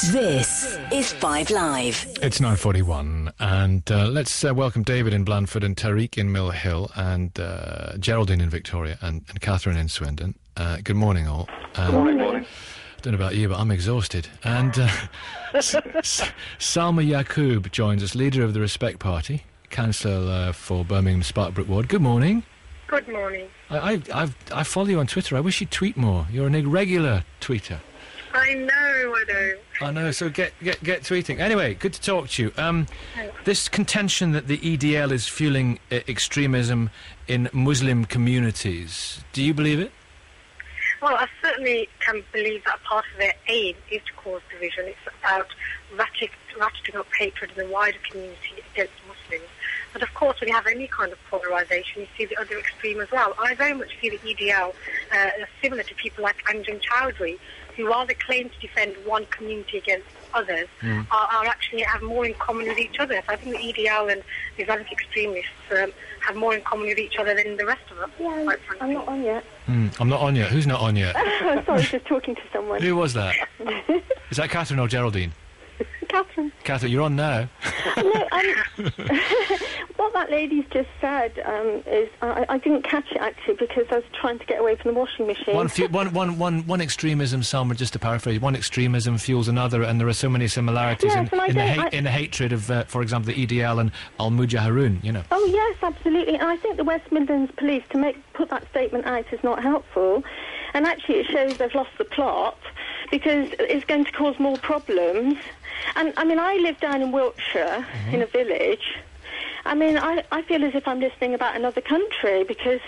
This is 5 Live. It's 9:41, and let's welcome David in Blandford and Tariq in Mill Hill and Geraldine in Victoria and Catherine in Swindon. Good morning, all. Good morning. I don't know about you, but I'm exhausted. And Salma Yaqub joins us, leader of the Respect Party, councillor for Birmingham Sparkbrook Ward. Good morning. Good morning. I follow you on Twitter. I wish you'd tweet more. You're an irregular tweeter. I know, I know, so get tweeting. Anyway, good to talk to you. This contention that the EDL is fueling extremism in Muslim communities, do you believe it? Well, I certainly can believe that part of their aim is to cause division. It's about ratcheting up hatred in the wider community against Muslims. But of course, when you have any kind of polarisation, you see the other extreme as well. I very much see the EDL similar to people like Anjan Chowdhury, who, while they claim to defend one community against others, are actually have more in common with each other. So I think the EDL and the Islamic extremists have more in common with each other than the rest of us. Yeah, I'm not on yet. I'm not on yet. Who's not on yet? Sorry, just talking to someone. Who was that? Is that Catherine or Geraldine? Catherine. Catherine, you're on now. No, what that lady's just said is I didn't catch it actually because I was trying to get away from the washing machine. One extremism, Salma, just to paraphrase, one extremism fuels another, and there are so many similarities in the hatred of, for example, the EDL and Al-Mujahiroon, you know. Oh yes, absolutely. And I think the West Midlands Police put that statement out is not helpful, and actually it shows they've lost the plot because it's going to cause more problems. And I mean, I live down in Wiltshire in a village. I mean, I feel as if I'm listening about another country because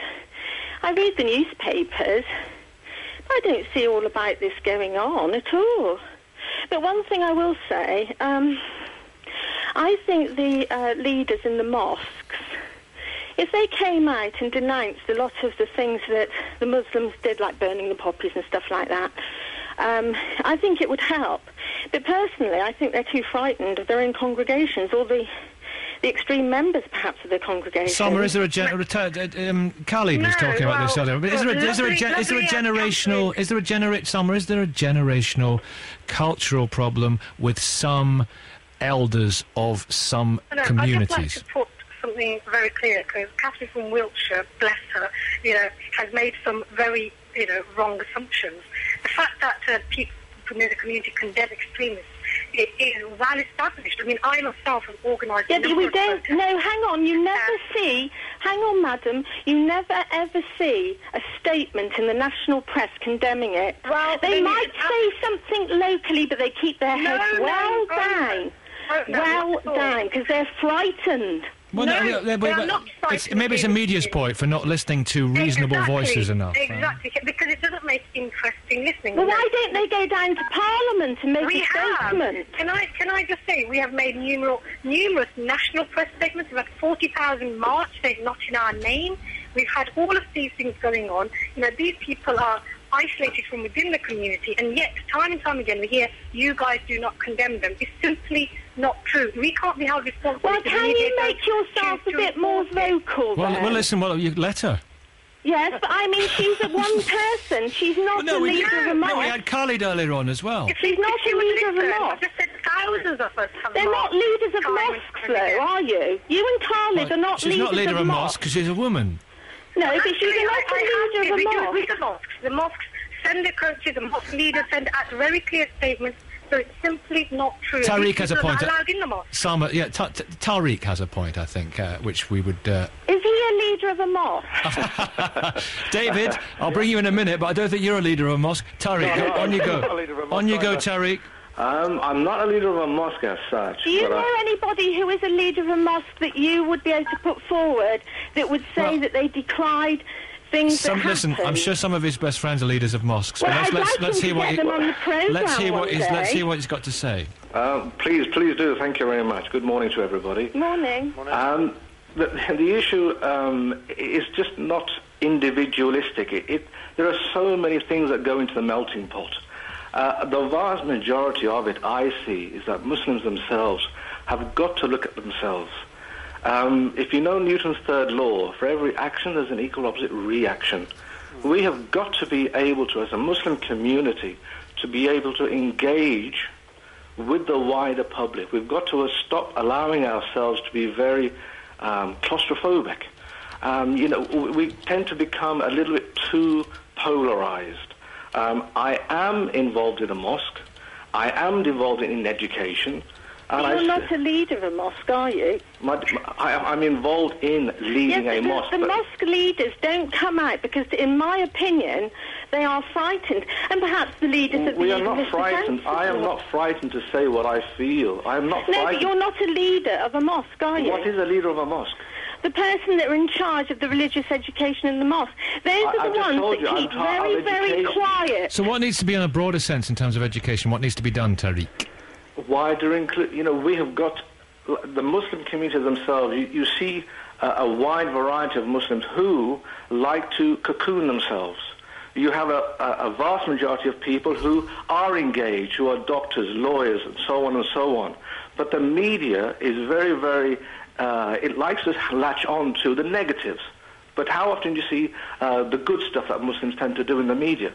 I read the newspapers, but I don't see all about this going on at all. But one thing I will say, I think the leaders in the mosques, if they came out and denounced a lot of the things that the Muslims did, like burning the poppies and stuff like that, I think it would help. But personally, I think they're too frightened of their own congregations, or the extreme members, perhaps, of their congregation. Summer, is there a Khalid was talking about this earlier. But is there a generational cultural problem with some elders of some communities? I'd just like to put something very clear, because Catherine from Wiltshire, bless her, has made some very wrong assumptions. The fact that people from the community condemn extremists is well established. I mean, I myself have organised... Yeah, but we don't... No, hang on, you never see... Hang on, madam. You never, ever see a statement in the national press condemning it. Well, they might say something locally, but they keep their heads down. Down, because they're frightened. Well, maybe it's a media's point for not listening to reasonable voices enough. Exactly, because it doesn't make interesting listening. Well, why don't they go down to Parliament and make a statement? Can I just say, we have made numerous national press statements. We've had 40,000 march saying not in our name. We've had all of these things going on. These people are isolated from within the community, and yet time and time again we hear you guys do not condemn them. It's simply not true. We can't be held responsible. Well, can you make yourself a bit more vocal? Well, listen. Well, you let her. Yes, but I mean, she's one person. She's not the leader of a mosque. No, we had Khalid earlier on as well. She's not the leader of a mosque. I just said thousands of us have They're not leaders of mosques, though, are you? You and Khalid are not leaders of mosques. She's not leader of a mosque because she's a woman. No, but she's not the leader of a mosque. The mosques send their coaches, the mosque leaders send out very clear statements. So it's simply not true. Tariq has a point. Allowed in the mosque. Salma, yeah, Tariq has a point, I think, which we would... Is he a leader of a mosque? David, I'll bring you in a minute, but I don't think you're a leader of a mosque. Tariq, on you go. On you go, Tariq. I'm not a leader of a mosque as such. Do you know anybody who is a leader of a mosque that you would be able to put forward that would say that they decried... Listen, I'm sure some of his best friends are leaders of mosques. Well, let's hear what he's got to say. Please do. Thank you very much. Good morning to everybody. Morning. The issue is just not individualistic. There are so many things that go into the melting pot. The vast majority of it, I see, is that Muslims themselves have got to look at themselves. If you know Newton's third law, for every action there's an equal opposite reaction. We have got to be able to, as a Muslim community, to be able to engage with the wider public. We've got to stop allowing ourselves to be very claustrophobic. We tend to become a little bit too polarized. I am involved in a mosque. I am involved in education. You're not a leader of a mosque, are you? I'm involved in leading a mosque. The mosque leaders don't come out because, in my opinion, they are frightened. And perhaps the leaders of We are not frightened. I am not frightened to say what I feel. I am not frightened. No, but you're not a leader of a mosque, are you? What is a leader of a mosque? The person that are in charge of the religious education in the mosque. Those are the ones that keep very, very quiet. So what needs to be in a broader sense in terms of education? What needs to be done, Tariq? Wider we have got the Muslim community themselves. You see a wide variety of Muslims who like to cocoon themselves. You have a vast majority of people who are engaged, who are doctors, lawyers, and so on and so on. But the media is very, very... it likes to latch on to the negatives. But how often do you see the good stuff that Muslims tend to do in the media?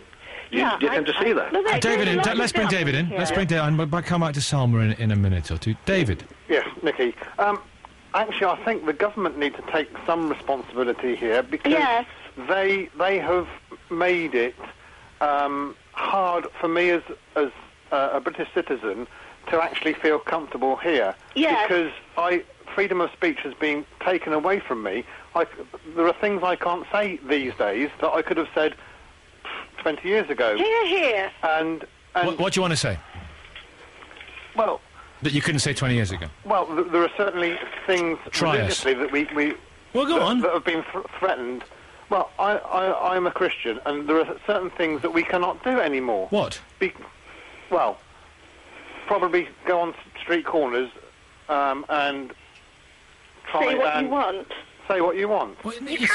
Do you tend to see that? David, let's bring David in. Let's bring David in. We'll come back to Salma in a minute or two. David. Yes, Nikki. Actually, I think the government need to take some responsibility here because they have made it hard for me as a British citizen to actually feel comfortable here. Yes. Because freedom of speech has been taken away from me. There are things I can't say these days that I could have said 20 years ago. Here. And what do you want to say? Well... That you couldn't say 20 years ago? Well, there are certainly things religiously that we that have been threatened. Well, I'm a Christian, and there are certain things that we cannot do anymore. What? Probably go on street corners and try say what you want. Say what you want. Wait, Salma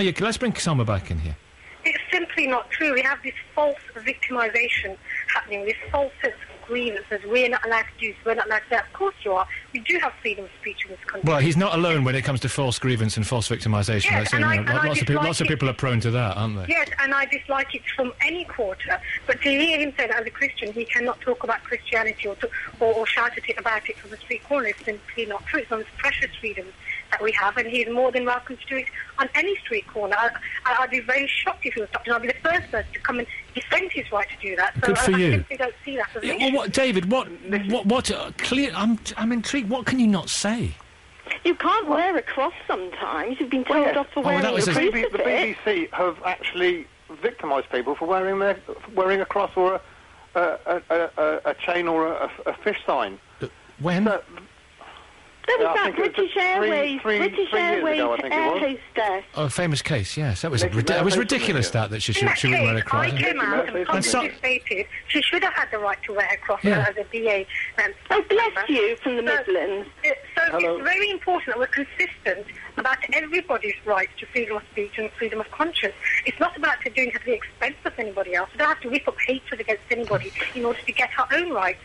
Yaqub, let's bring Salma back in here. It's simply not true. We have this false victimization happening, this false sense of grievances. We're not allowed to do this, we're not allowed to do that. Of course you are. We do have freedom of speech in this country. Well, he's not alone when it comes to false grievance and false victimisation. Yes, lots of people are prone to that, aren't they? Yes, and I dislike it from any quarter. But to hear him say that as a Christian, he cannot talk about Christianity or shout at it about it from the street corner is simply not true. It's one of the precious freedoms that we have, and he's more than welcome to do it on any street corner. I'd be very shocked if he was stopped, and I'd be the first person to come and defend his right to do that. So Good for you. I simply don't see that as an issue. Well, David, clear? I'm intrigued. What can you not say? You can't wear a cross sometimes. You've been told off for wearing a crucifix. The BBC have actually victimised people for wearing a cross or a chain or a fish sign. When? There was that British Airways air hostess. Oh, a famous case, yes. That was ridiculous that she wouldn't wear a cross. I came out and publicly stated she should have had the right to wear a cross as a BA. Oh, bless you, from the Midlands. So it's very important that we're consistent about everybody's right to freedom of speech and freedom of conscience. It's not about doing it at the expense of anybody else. We don't have to whip up hatred against anybody in order to get our own rights.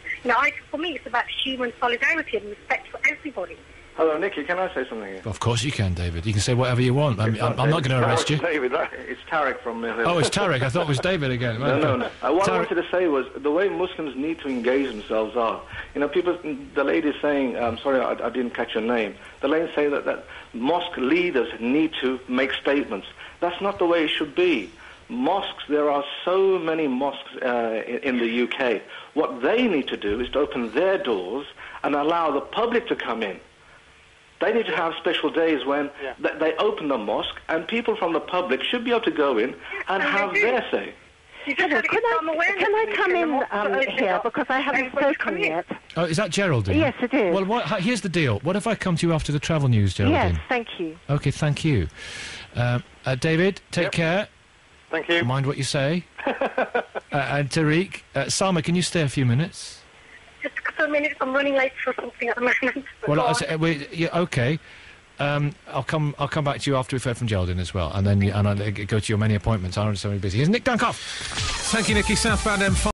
For me, it's about human solidarity and respect for everybody. Hello, Nicky, can I say something here? Of course you can, David. You can say whatever you want. I'm not going to arrest you. David, it's Tarek from... Oh, it's Tarek. I thought it was David again. No. What I wanted to say was the way Muslims need to engage themselves are... the lady saying... sorry, I didn't catch your name. The lady saying that mosque leaders need to make statements. That's not the way it should be. Mosques, there are so many mosques in the UK. What they need to do is to open their doors and allow the public to come in. They need to have special days when they open the mosque and people from the public should be able to go in and have their say. Can I come in here because I haven't spoken yet? Oh, is that Geraldine? Yes, it is. Well, here's the deal. What if I come to you after the travel news, Geraldine? Yes, thank you. Okay, thank you. David, take care. Thank you. Mind what you say. And Tariq, Salma, can you stay a few minutes? Just a couple of minutes. I'm running late for something at the moment. Well, okay. I'll come back to you after we've heard from Geraldine as well, and then I'll go to your many appointments. I'm so busy. Here's Nick Dunkoff. Thank you, Nikki. Southbound M5.